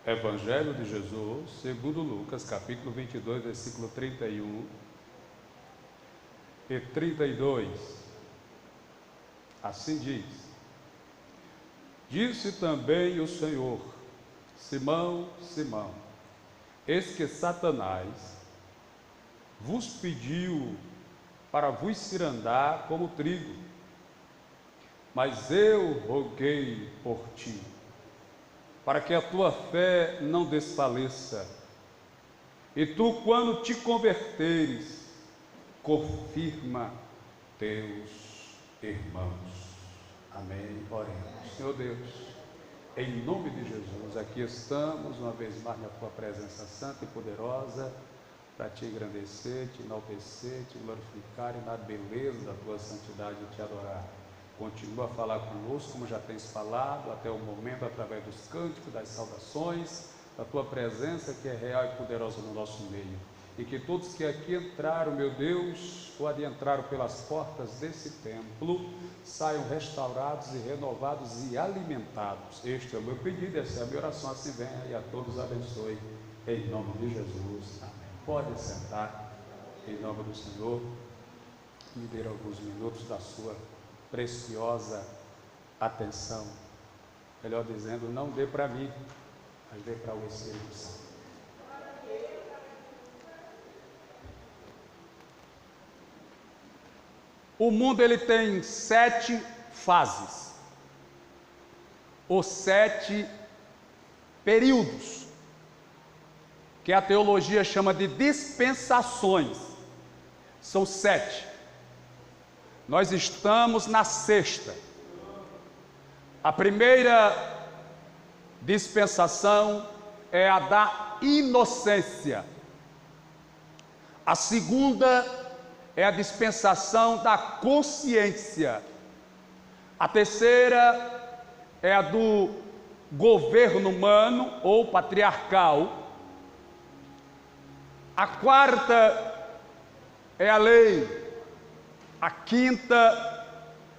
Evangelho de Jesus, segundo Lucas, capítulo 22, versículo 31 e 32. Assim diz: Disse também o Senhor: Simão, Simão, eis que Satanás vos pediu para vos cirandar como trigo, mas eu roguei por ti, para que a tua fé não desfaleça. E tu, quando te converteres, confirma teus irmãos. Amém. Oremos. Senhor Deus, em nome de Jesus, aqui estamos uma vez mais na tua presença santa e poderosa, para te engrandecer, te enaltecer, te glorificar e na beleza da tua santidade te adorar. Continua a falar conosco, como já tens falado, até o momento, através dos cânticos, das saudações, da tua presença que é real e poderosa no nosso meio. E que todos que aqui entraram, meu Deus, ou adentraram pelas portas desse templo, saiam restaurados e renovados e alimentados. Este é o meu pedido, essa é a minha oração, assim venha e a todos abençoe, em nome de Jesus. Amém. Pode sentar, em nome do Senhor, me dê alguns minutos da sua preciosa atenção, melhor dizendo, não dê para mim, mas dê para o Espírito Santo. O mundo ele tem 7 fases, ou 7 períodos, que a teologia chama de dispensações. São 7. Nós estamos na 6ª. A primeira dispensação é a da inocência. A segunda é a dispensação da consciência. A terceira é a do governo humano ou patriarcal. A quarta é a lei. A quinta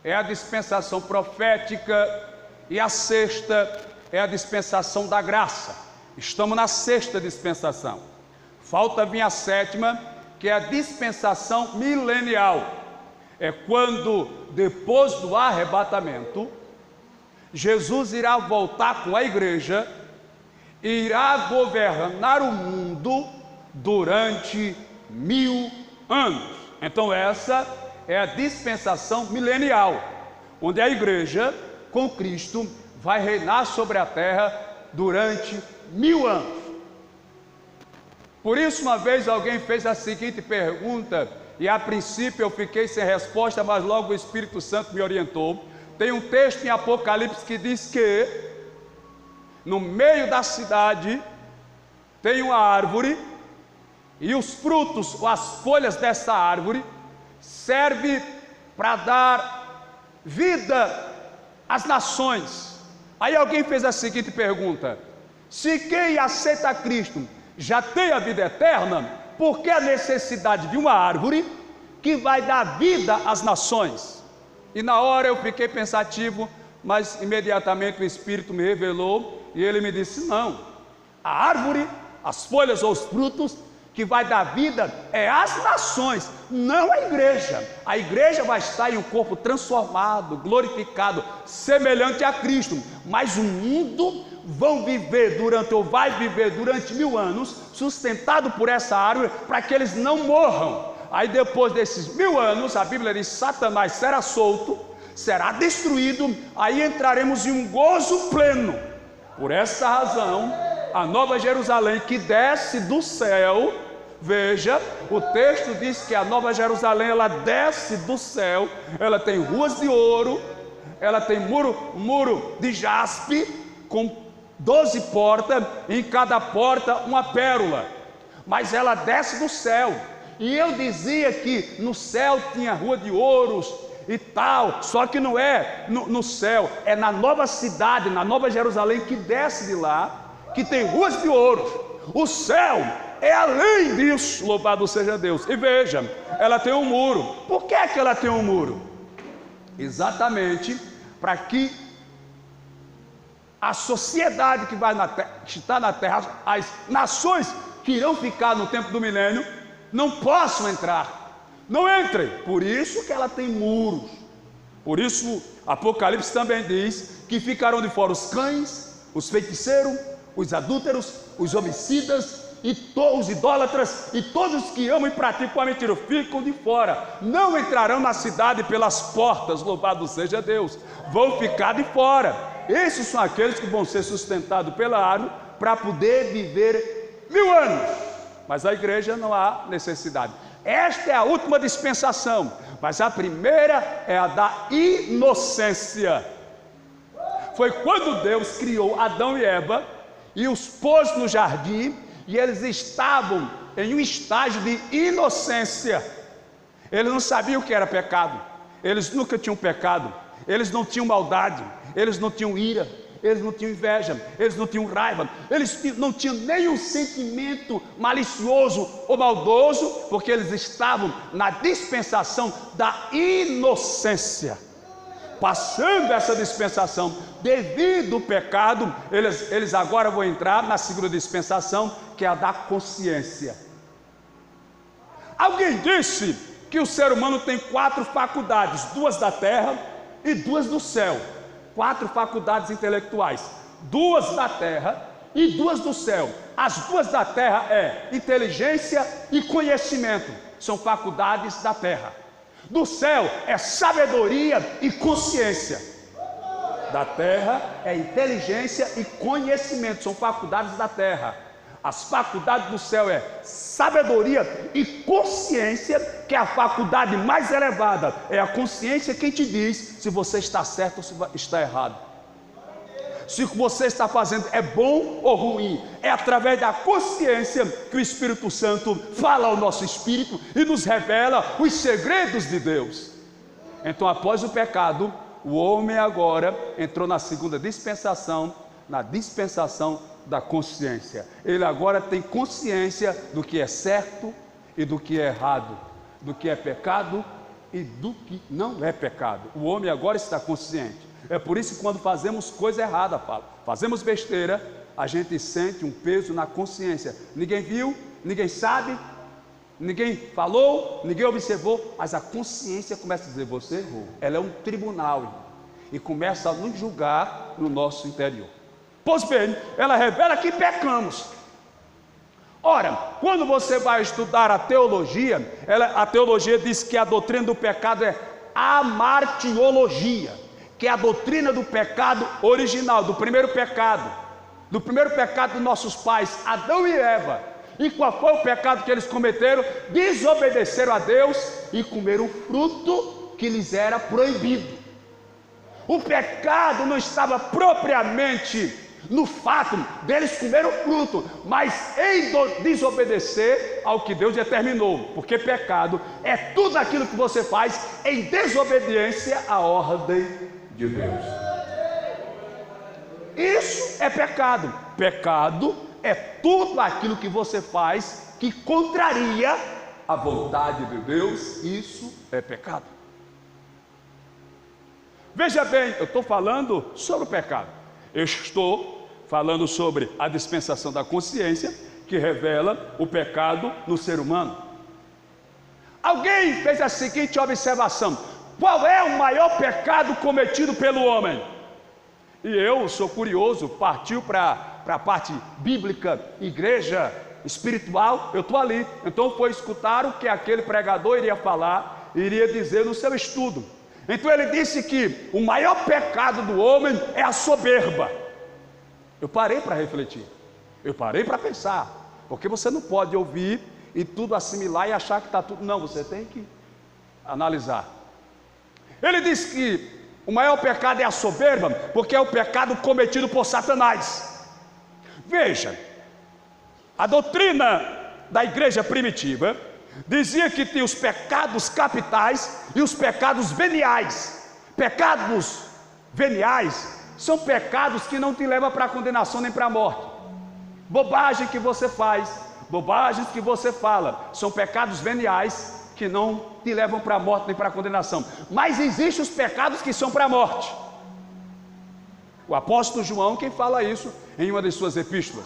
é a dispensação profética e a 6ª é a dispensação da graça. Estamos na 6ª dispensação. Falta vir a 7ª, que é a dispensação milenial. É quando, depois do arrebatamento, Jesus irá voltar com a igreja e irá governar o mundo durante 1000 anos. Então essa é a dispensação milenial, onde a igreja com Cristo vai reinar sobre a terra durante 1000 anos. Por isso, uma vez alguém fez a seguinte pergunta, e a princípio eu fiquei sem resposta, mas logo o Espírito Santo me orientou. Tem um texto em Apocalipse que diz que no meio da cidade tem uma árvore, e os frutos, ou as folhas dessa árvore, serve para dar vida às nações. Aí alguém fez a seguinte pergunta: se quem aceita Cristo já tem a vida eterna, por que a necessidade de uma árvore que vai dar vida às nações? E na hora eu fiquei pensativo, mas imediatamente o Espírito me revelou e ele me disse: não, a árvore, as folhas ou os frutos que vai dar vida é às nações, não a igreja. A igreja vai estar em um corpo transformado, glorificado, semelhante a Cristo, mas o mundo vai viver durante 1000 anos, sustentado por essa árvore, para que eles não morram. Aí depois desses 1000 anos, a Bíblia diz, Satanás será solto, será destruído, aí entraremos em um gozo pleno. Por essa razão, a Nova Jerusalém que desce do céu, veja, o texto diz que a Nova Jerusalém, ela desce do céu, ela tem ruas de ouro, ela tem muro de jaspe, com 12 portas, em cada porta uma pérola, mas ela desce do céu. E eu dizia que no céu tinha rua de ouros e tal, só que não é no céu, é na nova cidade, na Nova Jerusalém que desce de lá, que tem ruas de ouro. O céu é além disso, louvado seja Deus. E veja, ela tem um muro. Por que é que ela tem um muro? Exatamente para que a sociedade que vai que está na terra, as nações que irão ficar no tempo do milênio, não possam entrar. Não entrem. Por isso que ela tem muros. Por isso Apocalipse também diz que ficarão de fora os cães, os feiticeiros, os adúlteros, os homicidas e os idólatras e todos os que amam e praticam a mentira ficam de fora. Não entrarão na cidade pelas portas, louvado seja Deus. Vão ficar de fora. Esses são aqueles que vão ser sustentados pela árvore para poder viver 1000 anos. Mas a igreja não há necessidade. Esta é a última dispensação, mas a primeira é a da inocência. Foi quando Deus criou Adão e Eva e os pôs no jardim, e eles estavam em um estágio de inocência. Eles não sabiam o que era pecado, eles nunca tinham pecado, eles não tinham maldade, eles não tinham ira, eles não tinham inveja, eles não tinham raiva, eles não tinham nenhum sentimento malicioso ou maldoso, porque eles estavam na dispensação da inocência. Passando essa dispensação, devido ao pecado, eles agora vão entrar na segunda dispensação, que é a da consciência. Alguém disse que o ser humano tem 4 faculdades, 2 da terra e 2 do céu. 4 faculdades intelectuais, 2 da terra e 2 do céu. As 2 da terra é inteligência e conhecimento, são faculdades da terra. Do céu é sabedoria e consciência. Da terra é inteligência e conhecimento, são faculdades da terra. As faculdades do céu é sabedoria e consciência, que é a faculdade mais elevada. É a consciência quem te diz se você está certo ou se está errado, se o que você está fazendo é bom ou ruim. É através da consciência que o Espírito Santo fala ao nosso espírito e nos revela os segredos de Deus. Então, após o pecado, o homem agora entrou na segunda dispensação, na dispensação da consciência. Ele agora tem consciência do que é certo e do que é errado, do que é pecado e do que não é pecado. O homem agora está consciente. É por isso que quando fazemos coisa errada, fazemos besteira, a gente sente um peso na consciência. Ninguém viu, ninguém sabe, ninguém falou, ninguém observou, mas a consciência começa a dizer: você errou. Ela é um tribunal, irmão, e começa a nos julgar no nosso interior. Pois bem, ela revela que pecamos. Ora, quando você vai estudar a teologia, a teologia diz que a doutrina do pecado é amartiologia, que é a doutrina do pecado original, do primeiro pecado dos nossos pais, Adão e Eva. E qual foi o pecado que eles cometeram? Desobedeceram a Deus e comeram o fruto que lhes era proibido. O pecado não estava propriamente no fato deles comer o fruto, mas em desobedecer ao que Deus determinou, porque pecado é tudo aquilo que você faz em desobediência à ordem de Deus. Isso é pecado. Pecado é tudo aquilo que você faz que contraria a vontade de Deus. Isso é pecado. Veja bem, eu estou falando sobre o pecado. Eu estou falando sobre a dispensação da consciência, que revela o pecado no ser humano. Alguém fez a seguinte observação: qual é o maior pecado cometido pelo homem? E eu sou curioso, partiu para a parte bíblica, igreja espiritual, eu estou ali. Então foi escutar o que aquele pregador iria falar, iria dizer no seu estudo. Então ele disse que o maior pecado do homem é a soberba. Eu parei para refletir, eu parei para pensar, porque você não pode ouvir e tudo assimilar e achar que está tudo. Não, você tem que analisar. Ele disse que o maior pecado é a soberba, porque é o pecado cometido por Satanás. Veja, a doutrina da igreja primitiva dizia que tinha os pecados capitais e os pecados veniais. Pecados veniais são pecados que não te levam para a condenação nem para a morte. Bobagem que você faz, bobagens que você fala, são pecados veniais que não te levam para a morte nem para a condenação. Mas existem os pecados que são para a morte. O apóstolo João quem fala isso em uma de suas epístolas.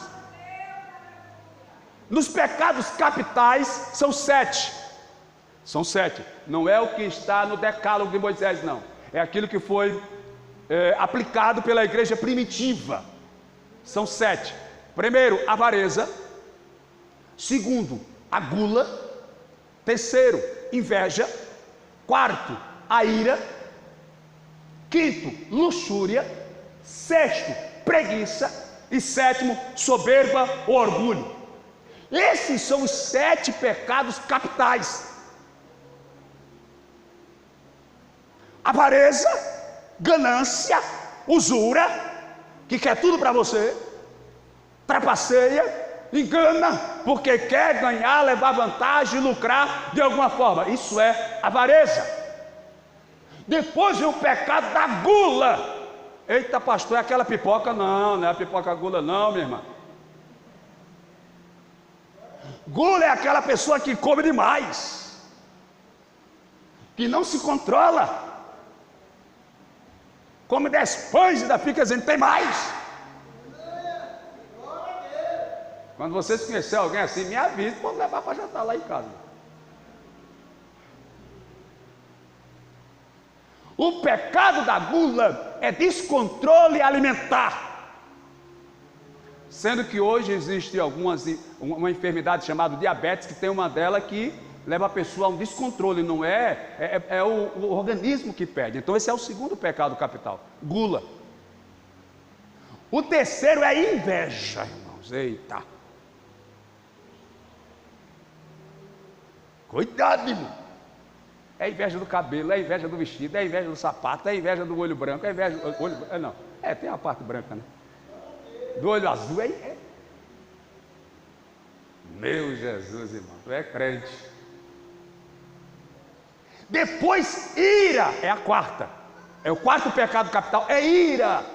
Nos pecados capitais são 7. São 7. Não é o que está no decálogo de Moisés, não. É aquilo que foi aplicado pela igreja primitiva. São 7. Primeiro, avareza. Segundo, a gula. Terceiro, inveja. Quarto, a ira. Quinto, luxúria. Sexto, preguiça. E sétimo, soberba ou orgulho. Esses são os 7 pecados capitais. Avareza, ganância, usura, que quer tudo para você, trapaceia, engana, porque quer ganhar, levar vantagem, lucrar de alguma forma. Isso é avareza. Depois vem o pecado da gula. Eita, pastor, é aquela pipoca? Não, não é a pipoca gula não, minha irmã. Gula é aquela pessoa que come demais, que não se controla, come 10 pães e ainda fica dizendo, tem mais. Quando vocês conhecerem alguém assim, me avise, pode levar para jantar lá em casa. O pecado da gula é descontrole alimentar. Sendo que hoje existe uma enfermidade chamada diabetes, que tem uma delas que leva a pessoa a um descontrole, não é o organismo que perde. Então esse é o segundo pecado capital, gula. O terceiro é inveja, irmãos, eita. Cuidado, irmão. É inveja do cabelo, é inveja do vestido, é inveja do sapato, é inveja do olho branco, é inveja do olho... Não, tem a parte branca, né? Do olho azul, Meu Jesus, irmão, tu é crente. Depois, ira, é a quarta. É o quarto pecado capital, é ira.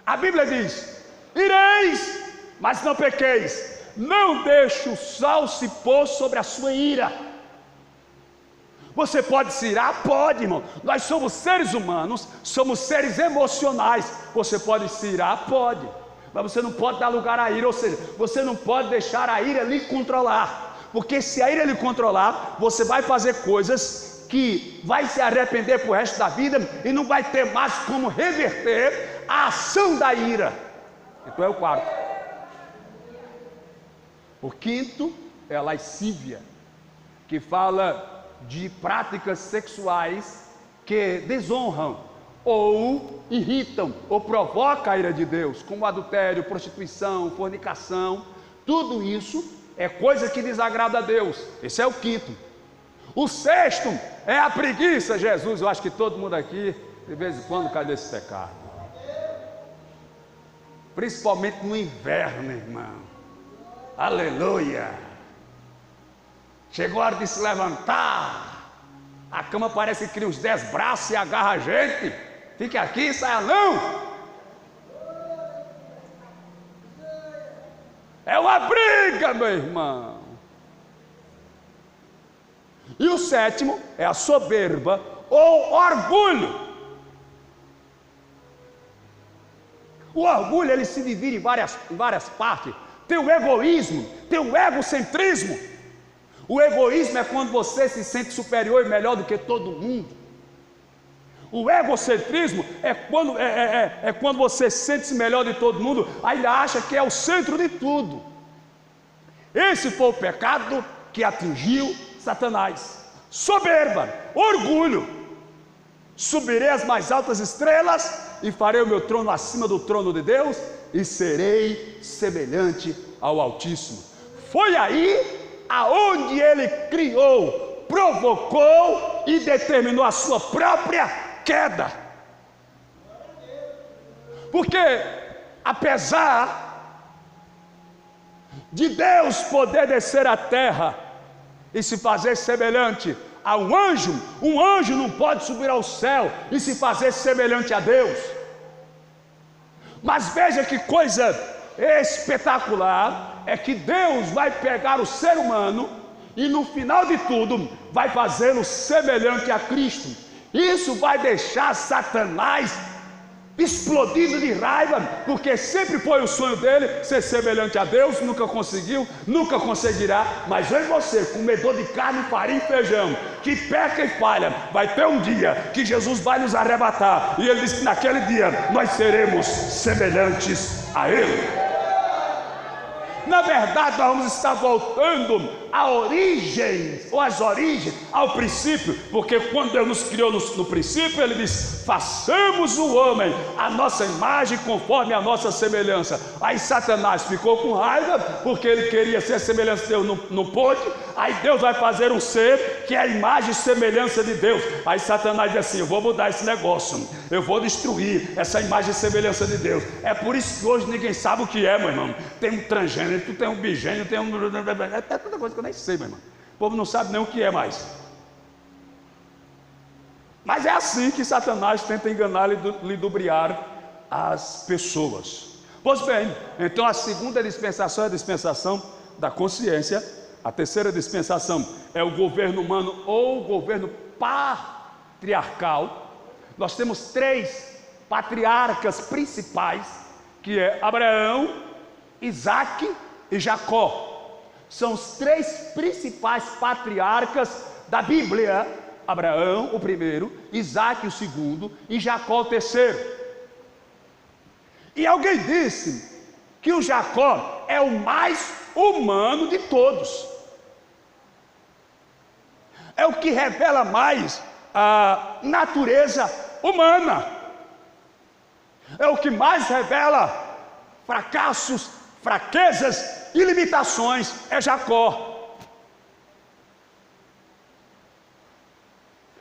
A Bíblia diz, ireis, mas não pequeis. Não deixe o sol se pôr sobre a sua ira. Você pode se irar? Pode, irmão. Nós somos seres humanos, somos seres emocionais. Você pode se irar? Pode. Mas você não pode dar lugar à ira, ou seja, você não pode deixar a ira lhe controlar. Porque se a ira lhe controlar, você vai fazer coisas que vai se arrepender para o resto da vida e não vai ter mais como reverter a ação da ira. Então é o quarto. O quinto é a lascívia, que fala de práticas sexuais que desonram ou irritam ou provocam a ira de Deus, como adultério, prostituição, fornicação. Tudo isso é coisa que desagrada a Deus. Esse é o quinto. O sexto é a preguiça. Jesus, eu acho que todo mundo aqui de vez em quando cai desse pecado, principalmente no inverno, irmão. Aleluia. Chegou a hora de se levantar, a cama parece que cria uns 10 braços e agarra a gente. Fique aqui, saia não. É uma briga, meu irmão. E o sétimo é a soberba ou orgulho. O orgulho ele se divide em várias partes. Tem o egoísmo, tem o egocentrismo. O egoísmo é quando você se sente superior e melhor do que todo mundo. O egocentrismo é quando você sente-se melhor de todo mundo, ainda acha que é o centro de tudo. Esse foi o pecado que atingiu Satanás. Soberba, orgulho. Subirei às mais altas estrelas e farei o meu trono acima do trono de Deus e serei semelhante ao Altíssimo. Foi aí aonde ele criou, provocou e determinou a sua própria queda. Porque apesar de Deus poder descer à terra e se fazer semelhante a um anjo não pode subir ao céu e se fazer semelhante a Deus. Mas veja que coisa espetacular é que Deus vai pegar o ser humano e no final de tudo vai fazê-lo semelhante a Cristo. Isso vai deixar Satanás explodindo de raiva, porque sempre foi o sonho dele ser semelhante a Deus, nunca conseguiu, nunca conseguirá. Mas vem você, comedor de carne, farinha e feijão, que peca e falha, vai ter um dia que Jesus vai nos arrebatar, e ele diz que naquele dia nós seremos semelhantes a ele. Na verdade, nós vamos estar voltando à origem, ou às origens, ao princípio, porque quando Deus nos criou no princípio, Ele diz: façamos o homem a nossa imagem, conforme a nossa semelhança. Aí Satanás ficou com raiva, porque ele queria ser semelhança de Deus, não pôde. Aí Deus vai fazer um ser que é a imagem e semelhança de Deus. Aí Satanás diz assim: eu vou mudar esse negócio, eu vou destruir essa imagem e semelhança de Deus. É por isso que hoje ninguém sabe o que é, meu irmão. Tem um transgênero, tem um bigênero, tem um... é tanta coisa que eu nem sei, meu irmão. O povo não sabe nem o que é mais. Mas é assim que Satanás tenta enganar e ludibriar as pessoas. Pois bem, então a segunda dispensação é a dispensação da consciência. A terceira dispensação é o governo humano ou o governo patriarcal. Nós temos 3 patriarcas principais, que é Abraão, Isaque e Jacó. São os 3 principais patriarcas da Bíblia: Abraão, o primeiro, Isaque, o segundo, e Jacó, o terceiro. E alguém disse que o Jacó é o mais humano de todos. É o que revela mais a natureza humana. É o que mais revela fracassos, fraquezas e limitações. É Jacó.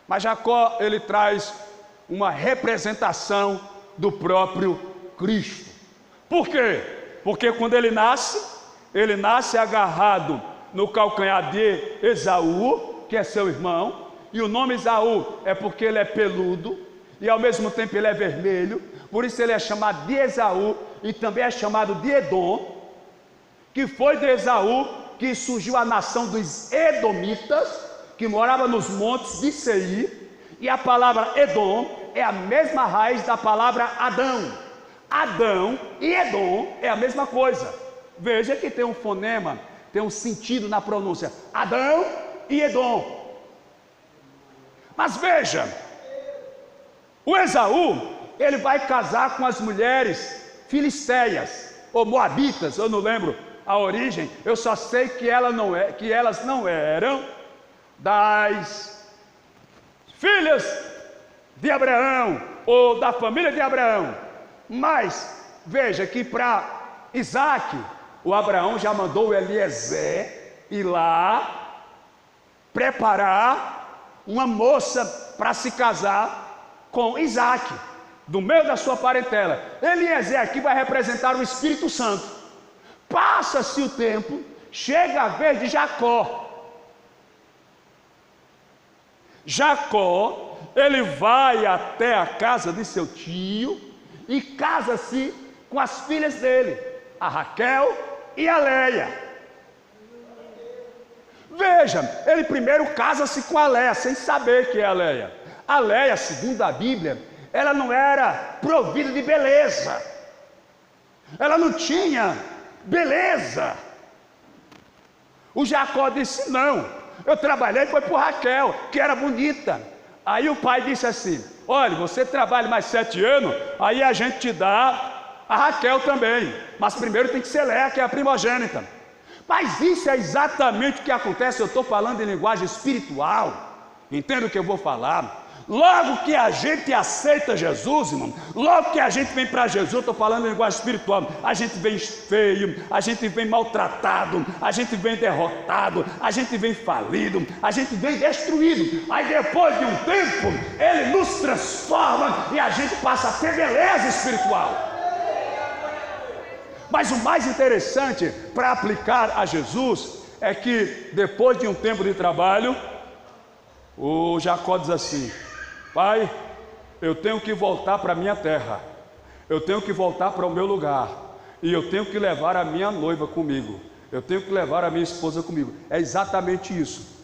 Mas Jacó, ele traz uma representação do próprio Cristo. Por quê? Porque quando ele nasce agarrado no calcanhar de Esaú, que é seu irmão. E o nome Esaú é porque ele é peludo e ao mesmo tempo ele é vermelho. Por isso ele é chamado de Esaú e também é chamado de Edom, que foi de Esaú que surgiu a nação dos Edomitas, que morava nos montes de Seir. E a palavra Edom é a mesma raiz da palavra Adão. Adão e Edom é a mesma coisa. Veja que tem um fonema, tem um sentido na pronúncia: Adão e Edom. Mas veja, o Esaú, ele vai casar com as mulheres filisteias ou moabitas, eu não lembro a origem, eu só sei que elas não eram das filhas de Abraão ou da família de Abraão. Mas veja que para Isaque, o Abraão já mandou o Eliezer ir lá preparar uma moça para se casar com Isaque, do meio da sua parentela. Eliezer aqui vai representar o Espírito Santo. Passa-se o tempo, chega a vez de Jacó. Jacó, ele vai até a casa de seu tio e casa-se com as filhas dele, a Raquel e a Leia. Veja, ele primeiro casa-se com a Leia, sem saber que é a Leia. A Leia, segundo a Bíblia, ela não era provida de beleza. Ela não tinha beleza. O Jacó disse: não, eu trabalhei foi por Raquel, que era bonita. Aí o pai disse assim: olha, você trabalha mais 7 anos, aí a gente te dá a Raquel também, mas primeiro tem que ser Leia, que é a primogênita. Mas isso é exatamente o que acontece. Eu estou falando em linguagem espiritual, entenda o que eu vou falar. Logo que a gente aceita Jesus, irmão, logo que a gente vem para Jesus, eu estou falando em linguagem espiritual, a gente vem feio, a gente vem maltratado, a gente vem derrotado, a gente vem falido, a gente vem destruído. Aí depois de um tempo, Ele nos transforma e a gente passa a ter beleza espiritual. Mas o mais interessante para aplicar a Jesus é que depois de um tempo de trabalho, o Jacó diz assim: pai, eu tenho que voltar para a minha terra, eu tenho que voltar para o meu lugar, e eu tenho que levar a minha noiva comigo, eu tenho que levar a minha esposa comigo. É exatamente isso.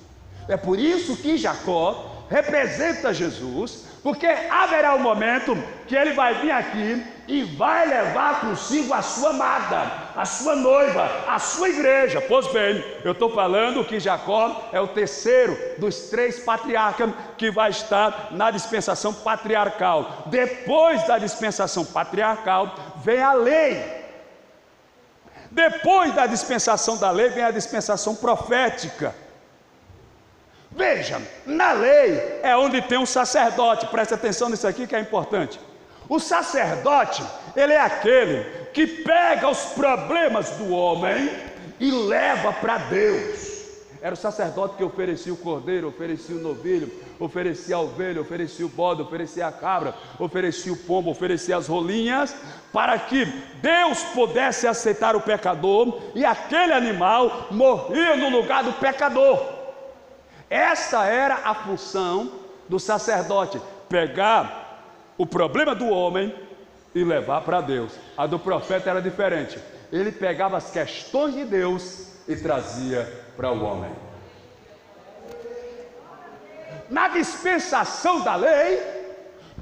É por isso que Jacó representa Jesus, Porque haverá um momento que ele vai vir aqui e vai levar consigo a sua amada, a sua noiva, a sua igreja. Pois bem, eu estou falando que Jacó é o terceiro dos 3 patriarcas que vai estar na dispensação patriarcal. Depois da dispensação patriarcal vem a lei. Depois da dispensação da lei vem a dispensação profética. Veja, na lei é onde tem um sacerdote. Preste atenção nisso aqui que é importante. O sacerdote, ele é aquele que pega os problemas do homem e leva para Deus. Era o sacerdote que oferecia o cordeiro, oferecia o novilho, oferecia a ovelha, oferecia o bode, oferecia a cabra, oferecia o pombo, oferecia as rolinhas, para que Deus pudesse aceitar o pecador, e aquele animal morria no lugar do pecador. Esta era a função do sacerdote: pegar o problema do homem e levar para Deus. A do profeta era diferente. Ele pegava as questões de Deus e trazia para o homem. Na dispensação da lei,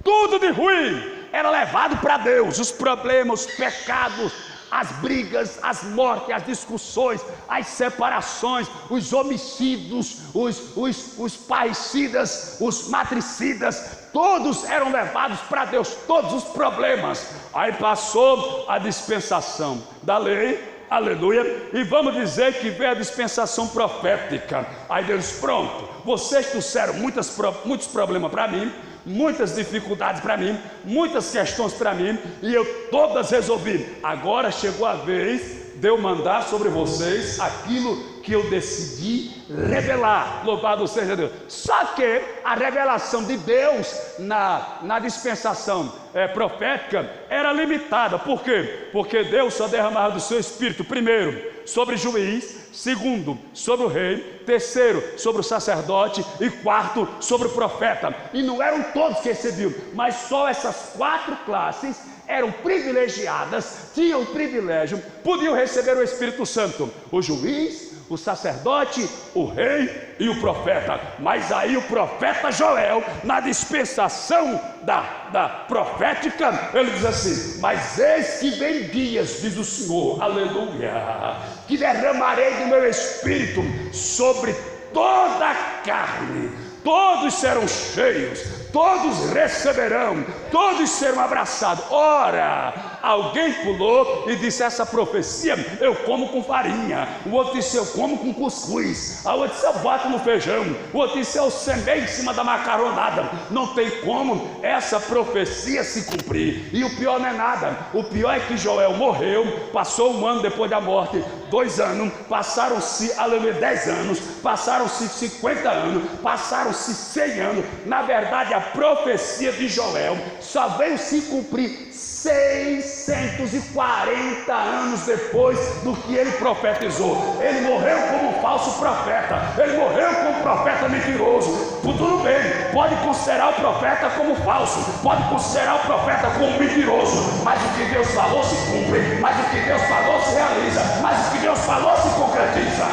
tudo de ruim era levado para Deus. Os problemas, os pecados, as brigas, as mortes, as discussões, as separações, os homicídios, os parricidas, os matricidas, todos eram levados para Deus, todos os problemas. Aí passou a dispensação da lei, aleluia, e vamos dizer que veio a dispensação profética. Aí Deus, pronto, vocês trouxeram muitos problemas para mim, muitas dificuldades para mim, muitas questões para mim, e eu todas resolvi. Agora chegou a vez de eu mandar sobre vocês aquilo que eu decidi revelar. Louvado seja Deus. Só que a revelação de Deus na dispensação profética era limitada. Por quê? Porque Deus só derramava do seu espírito, primeiro, sobre o juiz, segundo, sobre o rei, terceiro, sobre o sacerdote, e quarto, sobre o profeta. E não eram todos que recebiam, mas só essas 4 classes eram privilegiadas, tinham o privilégio, podiam receber o Espírito Santo: o juiz, o sacerdote, o rei e o profeta. Mas aí o profeta Joel, na dispensação da profética, ele diz assim: mas eis que vem dias, diz o Senhor, aleluia, que derramarei do meu espírito sobre toda a carne, todos serão cheios, todos receberão, todos serão abraçados. Ora, alguém pulou e disse: essa profecia eu como com farinha. O outro disse: eu como com cuscuz. A outra disse: eu boto no feijão. O outro disse: eu semei em cima da macaronada. Não tem como essa profecia se cumprir. E o pior não é nada, o pior é que Joel morreu, passou 1 ano depois da morte, 2 anos, passaram-se 10 anos, passaram-se 50 anos, passaram-se 100 anos. Na verdade, a profecia de Joel só veio se cumprir 640 anos depois do que ele profetizou. Ele morreu como um falso profeta, ele morreu como um profeta mentiroso. Tudo bem, pode considerar o profeta como falso, pode considerar o profeta como mentiroso, mas o que Deus falou se cumpre, mas o que Deus falou se realiza, mas o que Deus falou se concretiza.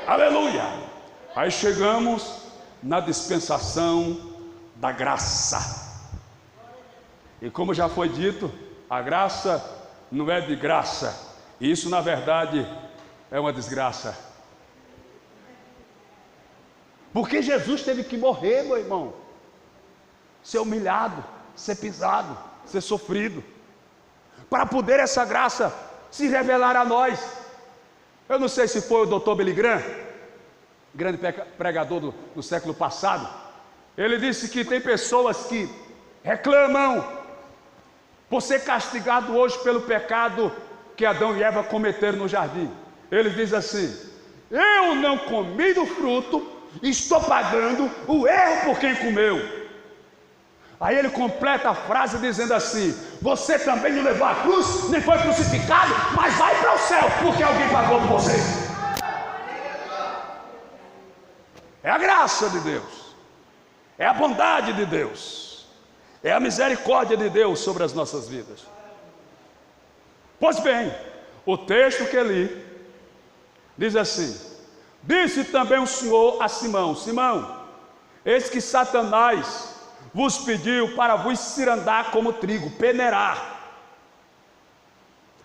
Aleluia. Aí chegamos na dispensação da graça. E como já foi dito, a graça não é de graça. Isso, na verdade, é uma desgraça. Porque Jesus teve que morrer, meu irmão, ser humilhado, ser pisado, ser sofrido, para poder essa graça se revelar a nós. Eu não sei se foi o Dr. Billy Graham, grande pregador do século passado. Ele disse que tem pessoas que reclamam por ser castigado hoje pelo pecado que Adão e Eva cometeram no jardim. Ele diz assim: eu não comi do fruto, estou pagando o erro por quem comeu. Aí ele completa a frase dizendo assim: você também não levou a cruz, nem foi crucificado, mas vai para o céu, porque alguém pagou por você. É a graça de Deus, é a bondade de Deus, é a misericórdia de Deus sobre as nossas vidas. Pois bem, o texto que li diz assim: disse também o Senhor a Simão: Simão, Eis que Satanás vos pediu para vos cirandar como trigo, peneirar.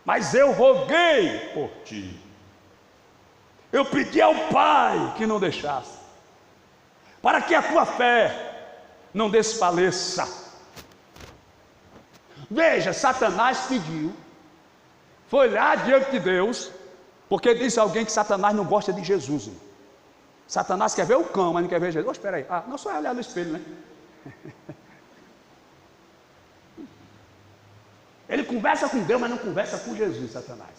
Mas eu roguei por ti. Eu pedi ao Pai que não deixasse, para que a tua fé não desfaleça. Veja, Satanás pediu, foi lá diante de Deus, porque disse alguém que Satanás não gosta de Jesus. Hein? Satanás quer ver o cão, mas não quer ver Jesus. Oh, espera aí, não só olhar no espelho, né? Ele conversa com Deus, mas não conversa com Jesus, Satanás.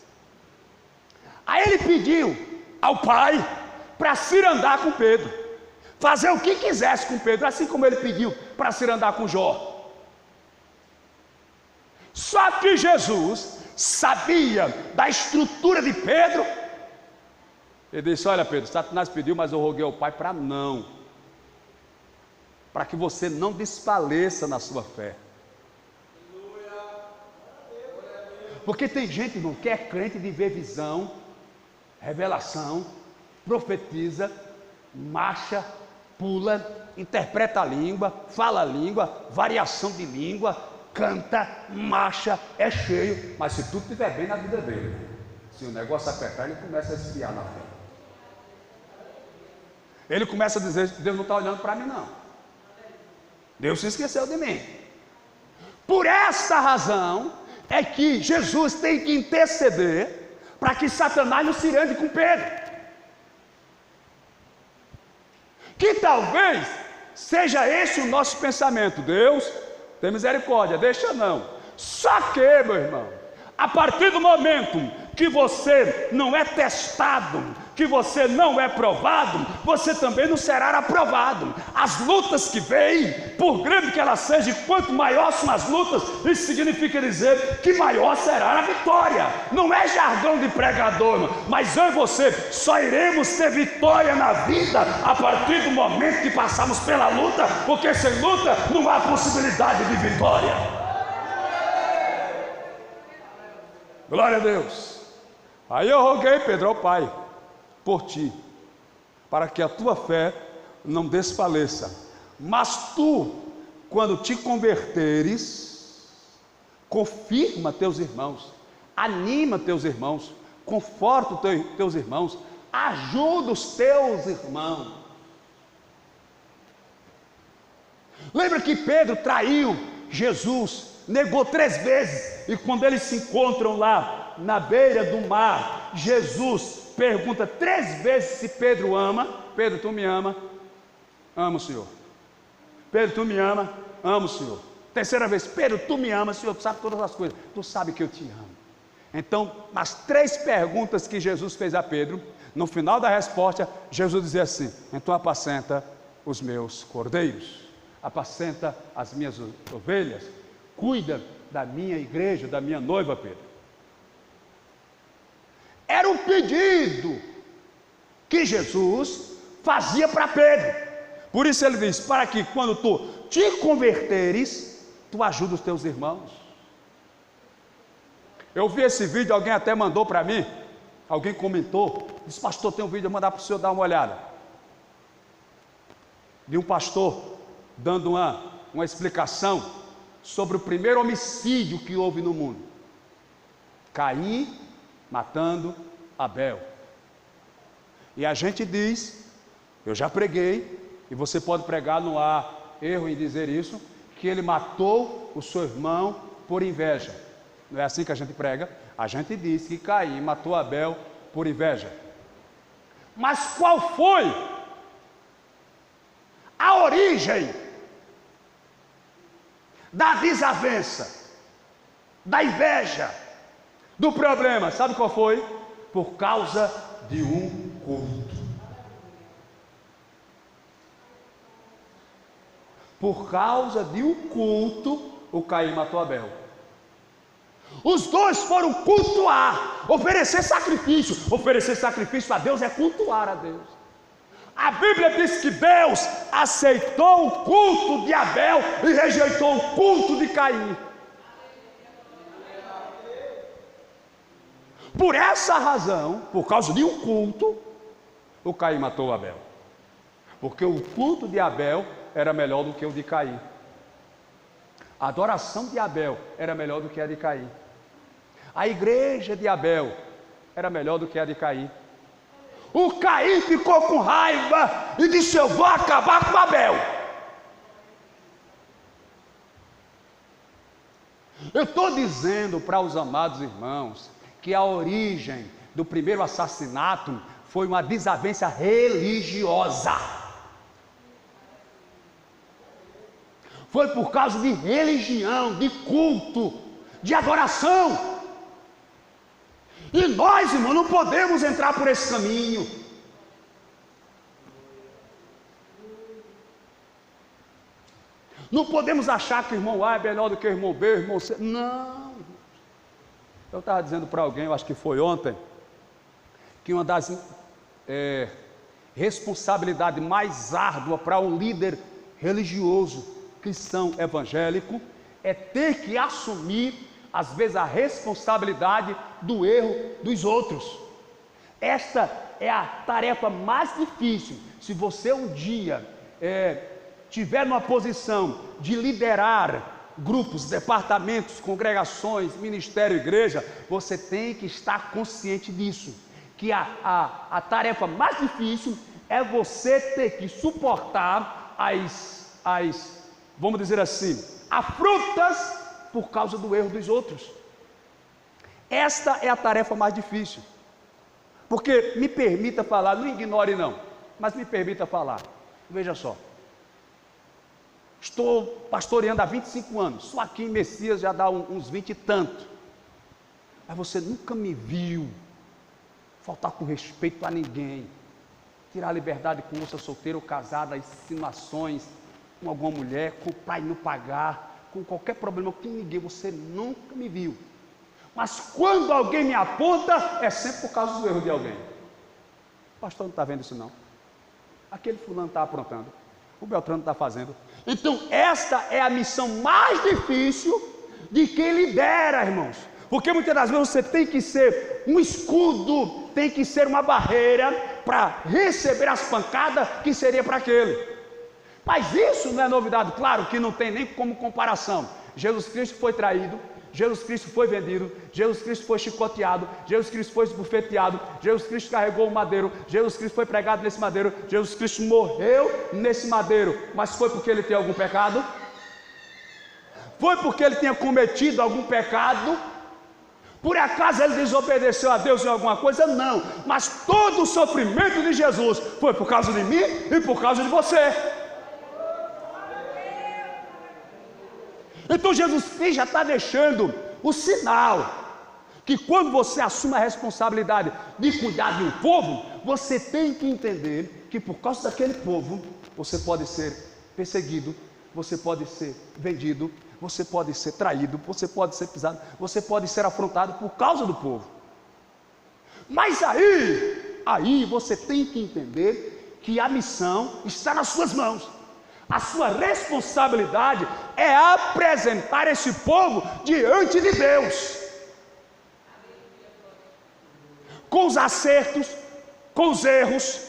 Aí ele pediu ao Pai para cirandar com Pedro, fazer o que quisesse com Pedro, assim como ele pediu para cirandar com Jó. Só que Jesus sabia da estrutura de Pedro. Ele disse: olha, Pedro, Satanás pediu, mas eu roguei ao Pai para não, para que você não desfaleça na sua fé. Porque tem gente, irmão, que é crente de ver visão, revelação, profetiza, marcha, pula, interpreta a língua, fala a língua, variação de língua, canta, marcha, é cheio, mas se tudo estiver bem na vida dele, se o negócio apertar, ele começa a esfriar na fé. Ele começa a dizer: Deus não está olhando para mim, não. Deus se esqueceu de mim. Por esta razão é que Jesus tem que interceder para que Satanás não se ande com Pedro. Que talvez seja esse o nosso pensamento: Deus, tem misericórdia, deixa não. Só que, meu irmão, a partir do momento que você não é testado, que você não é provado, você também não será aprovado. As lutas que vêm, por grande que elas sejam, quanto maior são as lutas, isso significa dizer que maior será a vitória. Não é jargão de pregador, irmão, mas eu e você só iremos ter vitória na vida a partir do momento que passarmos pela luta, porque sem luta não há possibilidade de vitória. Glória a Deus. Aí eu roguei, Pedro, ao Pai, por ti, para que a tua fé não desfaleça. Mas tu, quando te converteres, confirma teus irmãos, anima teus irmãos, conforta teus irmãos, ajuda os teus irmãos. Lembra que Pedro traiu Jesus, negou 3 vezes, e quando eles se encontram lá na beira do mar, Jesus pergunta 3 vezes se Pedro ama. Pedro, tu me ama? Amo, Senhor. Pedro, tu me ama? Amo, Senhor. 3ª vez: Pedro, tu me ama, Senhor, tu sabe todas as coisas, tu sabe que eu te amo. Então, nas 3 perguntas que Jesus fez a Pedro, no final da resposta, Jesus dizia assim: então apacenta os meus cordeiros, apacenta as minhas ovelhas, cuida da minha igreja, da minha noiva, Pedro. Era um pedido que Jesus fazia para Pedro. Por isso ele diz: para que quando tu te converteres, tu ajuda os teus irmãos. Eu vi esse vídeo, alguém até mandou para mim, alguém comentou, disse: pastor, tem um vídeo, eu vou mandar para o senhor dar uma olhada, de um pastor dando uma explicação sobre o primeiro homicídio que houve no mundo: Caim matando Abel. E a gente diz, eu já preguei, e você pode pregar, não há erro em dizer isso, que ele matou o seu irmão por inveja. Não é assim que a gente prega? A gente diz que Caim matou Abel por inveja. Mas qual foi a origem da desavença, da inveja, do problema? Sabe qual foi? Por causa de um culto. Por causa de um culto, o Caim matou Abel. Os dois foram cultuar, oferecer sacrifício. Oferecer sacrifício a Deus é cultuar a Deus. A Bíblia diz que Deus aceitou o culto de Abel e rejeitou o culto de Caim. Por essa razão, por causa de um culto, o Caim matou Abel. Porque o culto de Abel era melhor do que o de Caim. A adoração de Abel era melhor do que a de Caim. A igreja de Abel era melhor do que a de Caim. O Caim ficou com raiva e disse: eu vou acabar com Abel. Eu estou dizendo para os amados irmãos que a origem do primeiro assassinato foi uma desavença religiosa. Foi por causa de religião, de culto, de adoração. E nós, irmãos, não podemos entrar por esse caminho. Não podemos achar que o irmão A é melhor do que o irmão B, o irmão C. Não. Eu estava dizendo para alguém, eu acho que foi ontem, que uma das responsabilidades mais árduas para um líder religioso, cristão, evangélico, é ter que assumir, às vezes, a responsabilidade do erro dos outros. Esta é a tarefa mais difícil. Se você um dia tiver numa posição de liderar grupos, departamentos, congregações, ministério, igreja, você tem que estar consciente disso, que a tarefa mais difícil é você ter que suportar vamos dizer assim, afrontas por causa do erro dos outros. Esta é a tarefa mais difícil. Porque, me permita falar, não ignore não, mas me permita falar. Veja só, estou pastoreando há 25 anos, só aqui em Messias já dá uns 20 e tanto. Mas você nunca me viu faltar com respeito a ninguém, tirar a liberdade com moça solteira ou casada, insinuações com alguma mulher, comprar e não pagar, com qualquer problema com ninguém, você nunca me viu. Mas quando alguém me aponta, é sempre por causa do erro de alguém. O pastor não está vendo isso não. Aquele fulano está aprontando, o Beltrano está fazendo. Então esta é a missão mais difícil de quem lidera, irmãos. Porque muitas das vezes você tem que ser um escudo, tem que ser uma barreira para receber as pancadas que seria para aquele. Mas isso não é novidade, claro que não tem nem como comparação. Jesus Cristo foi traído, Jesus Cristo foi vendido, Jesus Cristo foi chicoteado, Jesus Cristo foi esbofeteado, Jesus Cristo carregou o madeiro, Jesus Cristo foi pregado nesse madeiro, Jesus Cristo morreu nesse madeiro. Mas foi porque ele tinha algum pecado? Foi porque ele tinha cometido algum pecado? Por acaso ele desobedeceu a Deus em alguma coisa? Não. Mas todo o sofrimento de Jesus foi por causa de mim e por causa de você. Então Jesus Cristo já está deixando o sinal que quando você assume a responsabilidade de cuidar de um povo, você tem que entender que por causa daquele povo, você pode ser perseguido, você pode ser vendido, você pode ser traído, você pode ser pisado, você pode ser afrontado por causa do povo. Mas aí você tem que entender que a missão está nas suas mãos. A sua responsabilidade é apresentar esse povo diante de Deus, com os acertos, com os erros,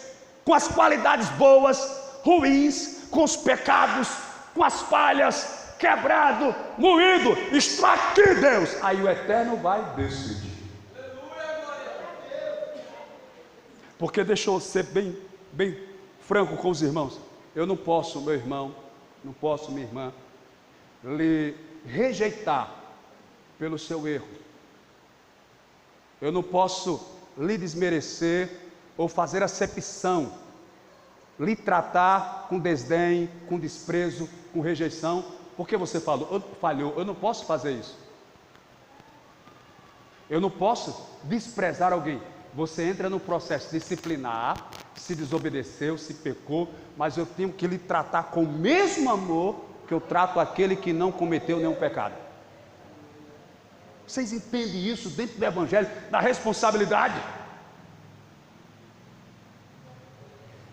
com as qualidades boas, ruins, com os pecados, com as falhas, quebrado, moído. Está aqui, Deus. Aí o Eterno vai decidir. Porque deixa eu ser bem franco com os irmãos. Eu não posso, meu irmão, não posso, minha irmã, lhe rejeitar pelo seu erro. Eu não posso lhe desmerecer ou fazer acepção, lhe tratar com desdém, com desprezo, com rejeição, porque você falhou. Eu não posso fazer isso. Eu não posso desprezar alguém. Você entra no processo disciplinar, se desobedeceu, se pecou, mas eu tenho que lhe tratar com o mesmo amor que eu trato aquele que não cometeu nenhum pecado. Vocês entendem isso dentro do Evangelho, da responsabilidade?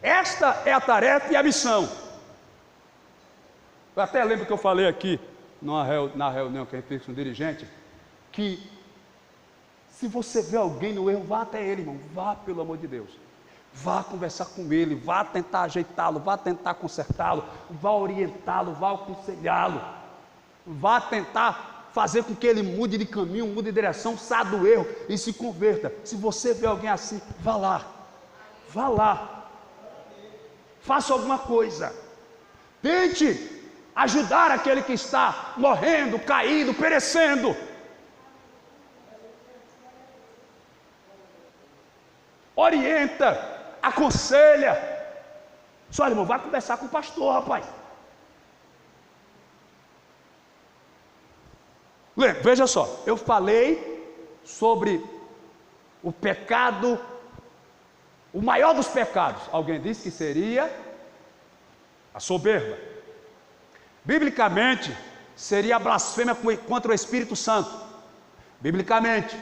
Esta é a tarefa e a missão. Eu até lembro que eu falei aqui, na reunião que a gente fez com o dirigente, que se você vê alguém no erro, vá até ele, irmão, vá pelo amor de Deus. Vá conversar com ele, vá tentar ajeitá-lo, vá tentar consertá-lo, vá orientá-lo, vá aconselhá-lo, vá tentar fazer com que ele mude de caminho, mude de direção, saia do erro e se converta. Se você vê alguém assim, vá lá, faça alguma coisa, tente ajudar aquele que está morrendo, caído, perecendo. Orienta, aconselha. Só, irmão, vai conversar com o pastor, rapaz. Veja só, eu falei sobre o pecado, o maior dos pecados. Alguém disse que seria a soberba. Biblicamente, seria a blasfêmia contra o Espírito Santo. Biblicamente,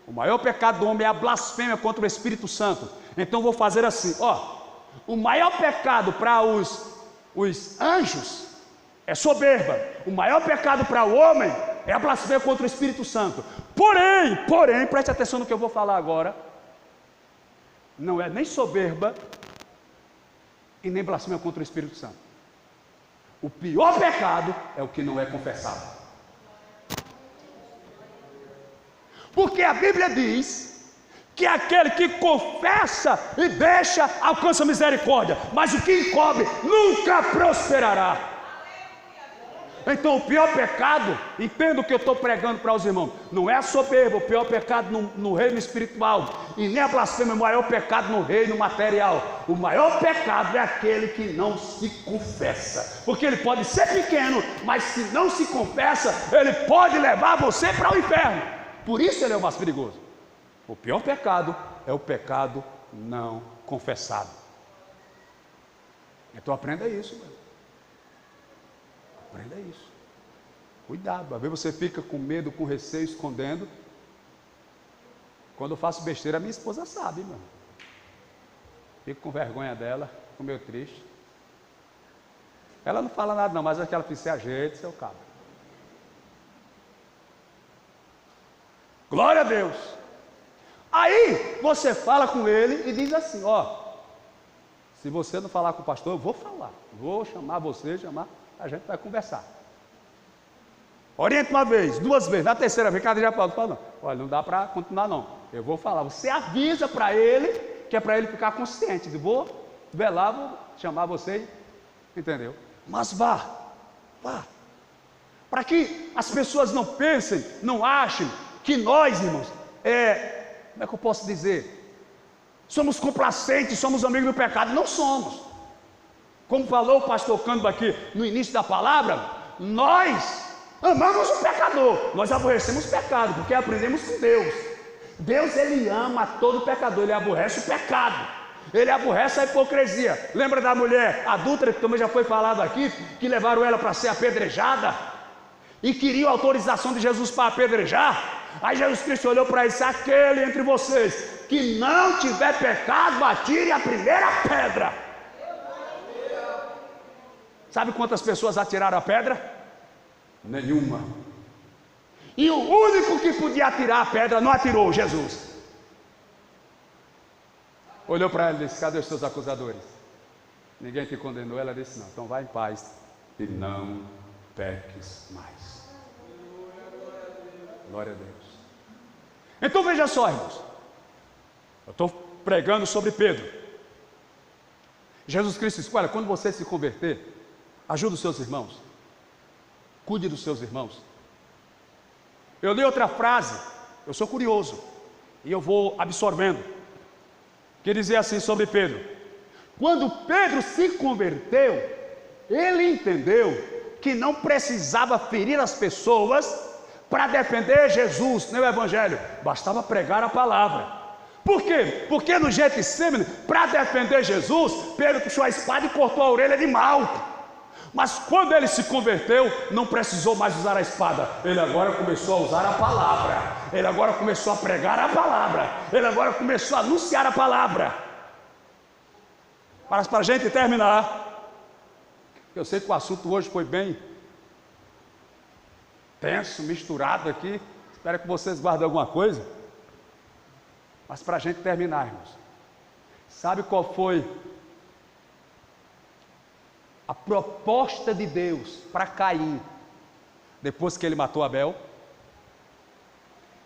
o maior pecado do homem é a blasfêmia contra o Espírito Santo. Então vou fazer assim, o maior pecado para os anjos é soberba. O maior pecado para o homem é a blasfêmia contra o Espírito Santo. Porém, preste atenção no que eu vou falar agora. Não é nem soberba e nem blasfêmia contra o Espírito Santo. O pior pecado é o que não é confessado. Porque a Bíblia diz que aquele que confessa e deixa alcança misericórdia, mas o que encobre nunca prosperará. Então o pior pecado, entenda o que eu estou pregando para os irmãos, não é a soberba, o pior pecado no reino espiritual, e nem a blasfêmia, o maior pecado no reino material. O maior pecado é aquele que não se confessa, porque ele pode ser pequeno, mas se não se confessa, ele pode levar você para o inferno. Por isso ele é o mais perigoso. O pior pecado é o pecado não confessado. Então aprenda isso, meu. Aprenda isso. Cuidado, às vezes você fica com medo, com receio, escondendo. Quando eu faço besteira, minha esposa sabe, mano. Fico com vergonha dela, fico meio triste. Ela não fala nada não, mas aquela que se ajeita, seu cabo. Glória a Deus. Aí você fala com ele e diz assim, se você não falar com o pastor, eu vou falar. Vou chamar você, a gente vai conversar. Orienta uma vez, duas vezes, na terceira vez, cada dia fala, não, olha, não dá para continuar não. Eu vou falar, você avisa para ele, que é para ele ficar consciente. Vou velar, vou chamar você, entendeu? Mas vá. Para que as pessoas não pensem, não achem que nós, irmãos, como é que eu posso dizer? Somos complacentes, somos amigos do pecado. Não somos. Como falou o pastor Cândido aqui no início da palavra, nós amamos o pecador, nós aborrecemos o pecado, porque aprendemos com Deus. Deus, ele ama todo pecador, ele aborrece o pecado, ele aborrece a hipocrisia. Lembra da mulher adúltera, que também já foi falado aqui, que levaram ela para ser apedrejada, e queriam autorização de Jesus para apedrejar? Aí Jesus Cristo olhou para ele e disse, aquele entre vocês que não tiver pecado, atire a primeira pedra. Sabe quantas pessoas atiraram a pedra? Nenhuma. E o único que podia atirar a pedra não atirou, Jesus. Olhou para ela e disse, cadê os seus acusadores? Ninguém te condenou? Ela disse, não, então vá em paz e não peques mais. Glória a Deus. Então veja só, irmãos, eu estou pregando sobre Pedro. Jesus Cristo disse, olha, quando você se converter, ajude os seus irmãos, cuide dos seus irmãos. Eu li outra frase, eu sou curioso, e eu vou absorvendo, que dizia assim sobre Pedro: quando Pedro se converteu, ele entendeu que não precisava ferir as pessoas para defender Jesus, nem o Evangelho, bastava pregar a palavra. Por quê? Porque no Getsêmani, para defender Jesus, Pedro puxou a espada e cortou a orelha de Malco. Mas quando ele se converteu, não precisou mais usar a espada, ele agora começou a usar a palavra, ele agora começou a pregar a palavra, ele agora começou a anunciar a palavra. Mas para a gente terminar, eu sei que o assunto hoje foi bem tenso, misturado aqui, espero que vocês guardem alguma coisa. Mas para a gente terminar, irmãos, sabe qual foi a proposta de Deus para Caim, depois que ele matou Abel?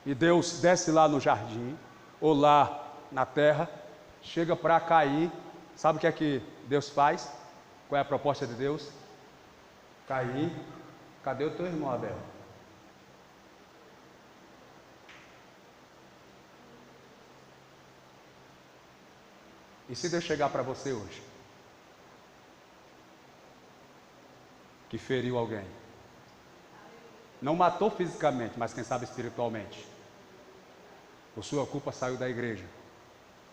E Deus desce lá no jardim, ou lá na terra, chega para Caim, sabe o que é que Deus faz? Qual é a proposta de Deus? Caim, cadê o teu irmão Abel? E se Deus chegar para você hoje, que feriu alguém, não matou fisicamente, mas quem sabe espiritualmente, por sua culpa saiu da igreja,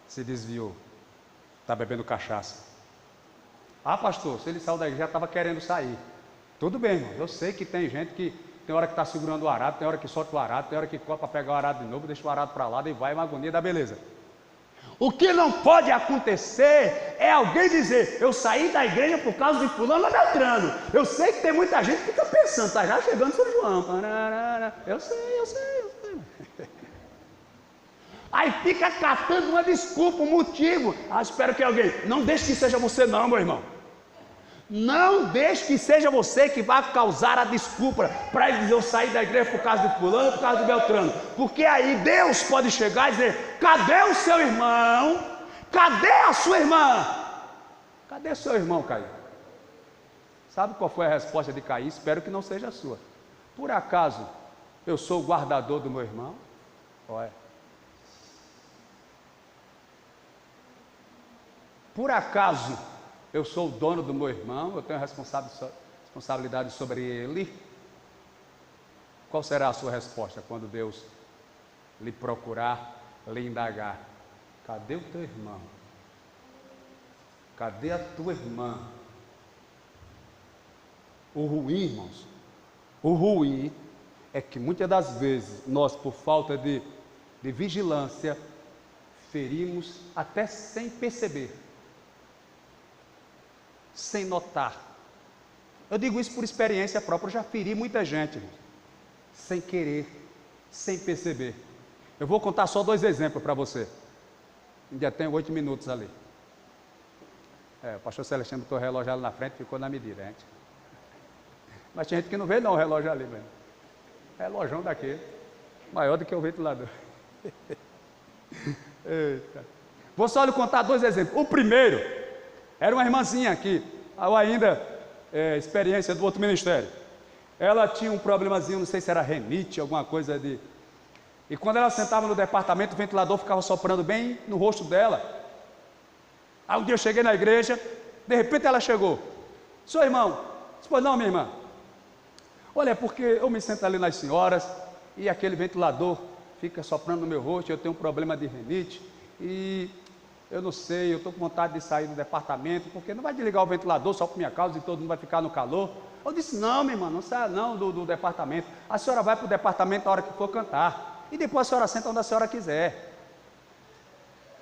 se desviou, está bebendo cachaça. Ah, pastor, se ele saiu da igreja já estava querendo sair. Tudo bem, irmão, eu sei que tem gente que tem hora que está segurando o arado, tem hora que solta o arado, tem hora que corre para pegar o arado de novo, deixa o arado para lá e vai uma agonia da beleza. O que não pode acontecer é alguém dizer, eu saí da igreja por causa de fulano ou Beltrano. Eu sei que tem muita gente que fica pensando, tá já chegando São João. Eu sei. Aí fica catando uma desculpa, um motivo. Ah, espero que alguém, não deixe que seja você não, meu irmão. Não deixe que seja você que vai causar a desculpa para ele dizer, eu saí da igreja por causa de fulano, por causa de Beltrano. Porque aí Deus pode chegar e dizer, cadê o seu irmão? Cadê a sua irmã? Cadê o seu irmão, Caim? Sabe qual foi a resposta de Caim? Espero que não seja a sua. Por acaso, eu sou o guardador do meu irmão? Olha. Por acaso, eu sou o dono do meu irmão, eu tenho responsabilidade sobre ele? Qual será a sua resposta quando Deus lhe procurar, lhe indagar? Cadê o teu irmão? Cadê a tua irmã? O ruim, irmãos, o ruim é que muitas das vezes nós, por falta de vigilância, ferimos até sem perceber, sem notar. Eu digo isso por experiência própria, eu já feri muita gente, irmãos, sem querer, sem perceber. Eu vou contar só 2 exemplos para você. Ainda tem 8 minutos ali. O pastor Celestino botou o relógio ali na frente, ficou na medida, gente. Mas tinha gente que não vê não o relógio ali mesmo. Relógio daquele, maior do que o ventilador. Eita. Vou só lhe contar 2 exemplos. O primeiro, era uma irmãzinha aqui, ou ainda, experiência do outro ministério. Ela tinha um problemazinho, não sei se era renite, alguma coisa de... E quando ela sentava no departamento, o ventilador ficava soprando bem no rosto dela. Aí um dia eu cheguei na igreja, de repente ela chegou. Seu irmão, pois não, minha irmã. Olha, porque eu me sento ali nas senhoras e aquele ventilador fica soprando no meu rosto, eu tenho um problema de renite e eu não sei, eu estou com vontade de sair do departamento, porque não vai desligar o ventilador só por minha causa e todo mundo vai ficar no calor. Eu disse, não, minha irmã, não saia não do departamento. A senhora vai para o departamento na hora que for cantar. E depois a senhora senta onde a senhora quiser.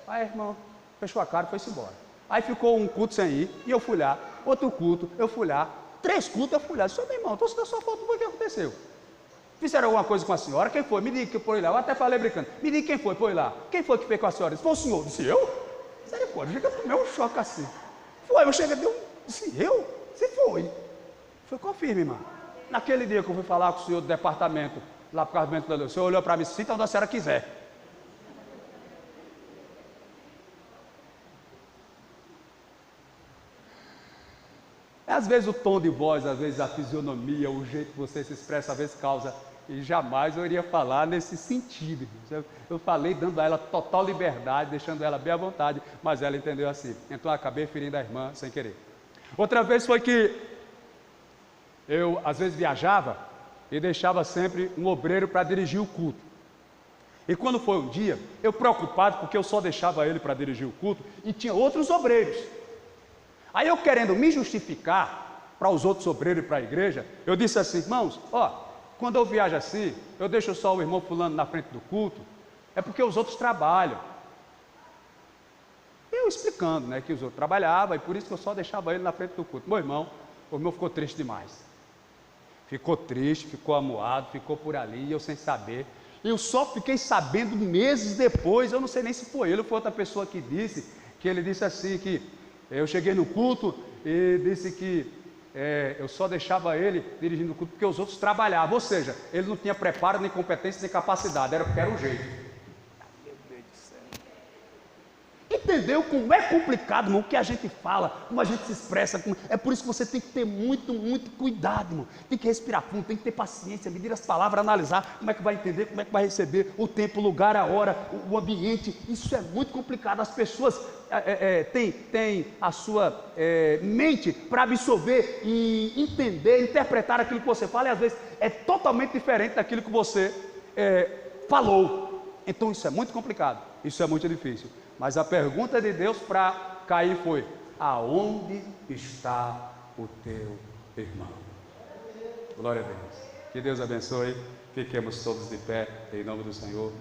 Aí, irmão, fechou a cara e foi-se embora. Aí ficou um culto sem ir, e eu fui lá. Outro culto, eu fui lá. 3 cultos, eu fui lá. Disse, meu irmão, estou sentindo a sua foto, o que aconteceu? Fizeram alguma coisa com a senhora? Quem foi? Me diga que foi lá. Eu até falei brincando. Me diga quem foi lá. Quem foi que fez com a senhora? Disse, foi o senhor. Disse, eu? Sério, pô, chega a tomar um choque assim. Foi, eu cheguei, deu um... Disse, eu? Você foi. Foi, confirme, irmão. Naquele dia que eu fui falar com o senhor do departamento, lá por causa do ventilador, o senhor olhou para mim, sinta onde a senhora quiser. Às vezes o tom de voz, às vezes a fisionomia, o jeito que você se expressa, às vezes causa, e jamais eu iria falar nesse sentido. Eu falei dando a ela total liberdade, deixando ela bem à vontade, mas ela entendeu assim. Então eu acabei ferindo a irmã sem querer. Outra vez foi que eu, às vezes, viajava e deixava sempre um obreiro para dirigir o culto. E quando foi um dia, eu preocupado, porque eu só deixava ele para dirigir o culto, e tinha outros obreiros. Aí eu querendo me justificar para os outros obreiros e para a igreja, eu disse assim, irmãos, quando eu viajo assim, eu deixo só o irmão fulano na frente do culto, é porque os outros trabalham. Eu explicando, né, que os outros trabalhavam, e por isso que eu só deixava ele na frente do culto. Meu irmão ficou triste demais. Ficou triste, ficou amuado, ficou por ali, eu sem saber. Eu só fiquei sabendo meses depois, eu não sei nem se foi ele ou foi outra pessoa que disse, que ele disse assim, que eu cheguei no culto e disse que eu só deixava ele dirigindo o culto porque os outros trabalhavam, ou seja, ele não tinha preparo, nem competência, nem capacidade, era porque era o jeito. Entendeu como é complicado, irmão, o que a gente fala, como a gente se expressa, é por isso que você tem que ter muito cuidado, irmão. Tem que respirar fundo, tem que ter paciência, medir as palavras, analisar como é que vai entender, como é que vai receber o tempo, o lugar, a hora, o ambiente. Isso é muito complicado. As pessoas têm a sua mente para absorver e entender, interpretar aquilo que você fala, e às vezes é totalmente diferente daquilo que você falou. Então isso é muito complicado, isso é muito difícil. Mas a pergunta de Deus para Caim foi: aonde está o teu irmão? Glória a Deus. Que Deus abençoe. Fiquemos todos de pé, em nome do Senhor.